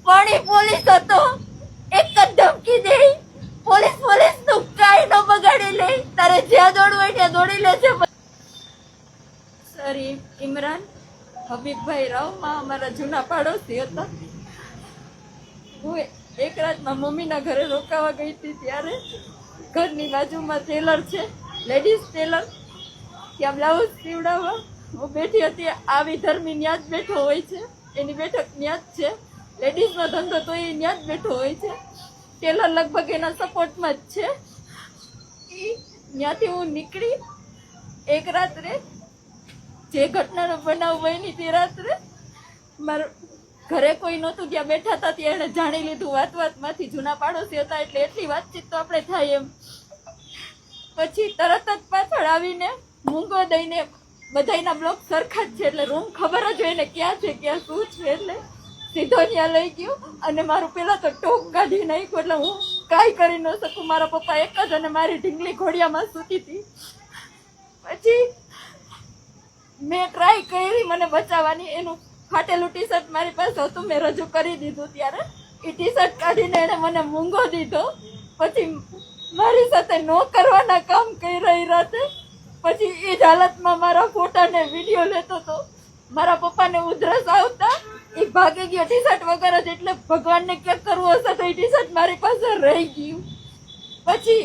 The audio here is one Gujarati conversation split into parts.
પણ એ પોલીસ હતો એક જ ધમકી દે, પોલીસ નું કાંઈ ન બગાડી લે, તારે જ્યાં દોડવું હોય ત્યાં દોડી લેશે. શરીફ ઇમરાન હબીબભાઈ રાવમાં અમારા જૂના પાડોશી હતા. હું એક રાતમાં મમ્મીના ઘરે રોકાવા ગઈ હતી ત્યારે ઘરની બાજુમાં ટેલર છે, લેડીઝ ટેલર, ત્યાં બ્લાઉઝ સીવડાવવા હું બેઠી હતી. આવી ધર્મી ન્યા જ બેઠો હોય છે, એની બેઠક ન્યા જ છે, લેડીઝનો ધંધો તો એ ન્યા જ બેઠો હોય છે. ટેલર લગભગ એના સપોર્ટમાં જ છે. ત્યાંથી હું નીકળી એક રાત્રે જે ઘટનાનો બનાવ બની તે રાત્રે મારા ઘરે કોઈ નહોતું, ત્યાં બેઠા હતા ત્યાં એને જાણી લીધું વાતમાંથી. જૂના પાડોશી હતા એટલે એટલી વાતચીત તો આપણે થાય એમ. પછી તરત જ પાછળ આવીને મૂંગો દઈને, બધાના બ્લોક સરખા જ છે એટલે રૂમ ખબર જ હોય ને ક્યાં છે ક્યાં શું છે, એટલે સીધો ત્યાં લઈ ગયો અને મારું પેલા તો ટોક કાઢી નાખ્યું. એટલે હું કાંઈ કરી ન શકું. મારા પપ્પા એક જ અને મારી ઢીંગલી ઘોડિયામાં સૂતી હતી. પછી મેં ટ્રાય કરી મને બચાવવાની. એનું ફાટેલું ટી શર્ટ મારી પાસે હતું, મેં રજૂ કરી દીધું. ત્યારે એ ટી શર્ટ કાઢીને એને મને મૂંગો દીધો. પછી મારી સાથે નો કરવાના કામ કરી રહી રાતે. પછી એ જ હાલતમાં મારા ફોટા ને વિડીયો લેતો હતો. મારા પપ્પાને ઉધરસ આવતા એ ભાગી ગયો ટી શર્ટ વગર જ. એટલે ભગવાનને ક્યાંક કરવું હશે તો એ ટી શર્ટ મારી પાસે રહી ગયું. પછી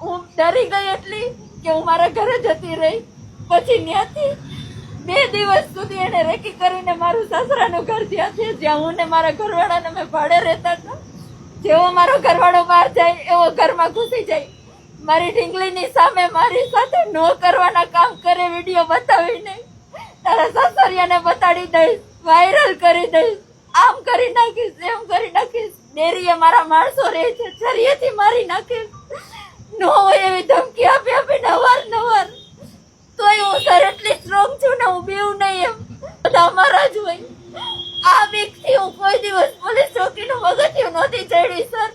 હું ડરી ગઈ એટલી કે હું મારા ઘરે જતી રહી. પછી ત્યાંથી 2 દિવસ સુધી એને રેકી કરીને મારું સાસરાનું ઘર ત્યાં છે, જ્યાં હું ને મારા ઘરવાળાને મેં ભાડે રહેતા હતા. જેવો મારો ઘરવાળો બહાર જાય એવો ઘરમાં ઘૂસી જાય. મારી ઢીંગલીની સામે મારી સાથે નો કરવાના કામ કરે, વિડીયો બતાવીને તારા સાસરિયાને બતાડી દઈશ, વાયરલ કરી દઈશ, આમ કરી નાખીશ, એમ કરી નાખીશ. ડેરીએ મારા માણસો રહે છે, છરીએથી મારી નાખીશ. નો હોય એવી ધમકી આપી આપીને અવારનવાર. તોય હું સર એટલી સ્ટ્રોંગ છું ને, હું બીવું નહીં એમ. બધા અમારા જ હોય. આ બીકથી હું કોઈ દિવસ પોલીસ ચોકીનું પગથિયું નહોતી ચડી સર.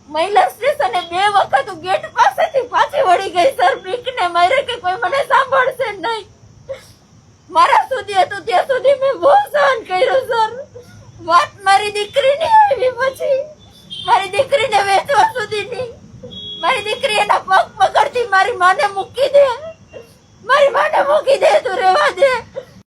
મહિલા સ્ટેશને 2 વખત હું ગેટ પાસેથી પાછી વળી ગઈ સર, બીકને મારે કે કોઈ મને સાંભળશે નહીં. મારા સુધી હતું ત્યાં સુધી મેં બહુ સહન કર્યું સર. વાત મારી દીકરીની આવી, પછી મારી દીકરીને વેચવા સુધીની. મારી દીકરી એના પગ પકડતી મારી માને મૂકી દે, મારી માને મૂકી દે, તું રહેવા દે.